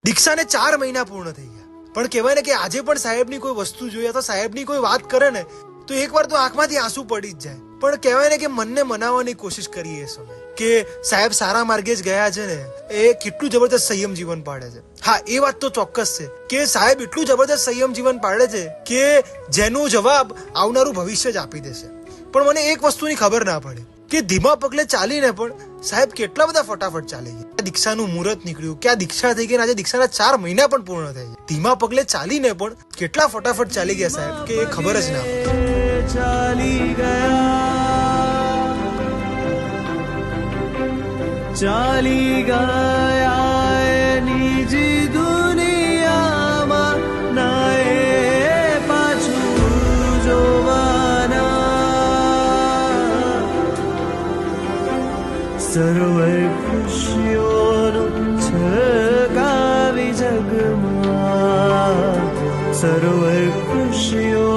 દીક્ષાને 4 મહિના પૂર્ણ થઈ ગયા, પણ કહેવાય ને કે આજે પણ સાહેબની કોઈ વસ્તુ જોઈએ અથવા સાહેબની કોઈ વાત કરે ને તો એકવાર તો આંખમાંથી આંસુ પડી જ જાય. પણ કહેવાય ને કે મનને મનાવવાની કોશિશ કરી એ સમય કે સાહેબ સારા માર્ગે જ ગયા છે ને, એ કેટલું જબરદસ્ત સંયમ જીવન પાડે છે. હા, એ વાત તો ચોક્કસ છે કે સાહેબ એટલું જબરદસ્ત સંયમ જીવન પાડે છે કે જેનો જવાબ આવનારું ભવિષ્ય જ આપી દેશે. પણ મને એક વસ્તુની ખબર ના પડે કે ધીમા પગલે ચાલીને પણ સાહેબ કેટલા બધા ફટાફટ ચાલી ગયા. દીક્ષાનું મુહૂર્ત નીકળ્યું, ક્યાં દીક્ષા થઈ ગઈ, આજે દીક્ષાના 4 મહિના પણ પૂર્ણ થઈ ગયા. ધીમા પગલે ચાલીને પણ કેટલા ફટાફટ ચાલી ગયા સાહેબ કે એ ખબર જ ના પડે. ચાલી ગયા નિજી દુનિયામાં, નાએ પાછું જોવાના. સરોવર ખુશીઓનું છલકાવી જગમાં, સરોવર ખુશીઓ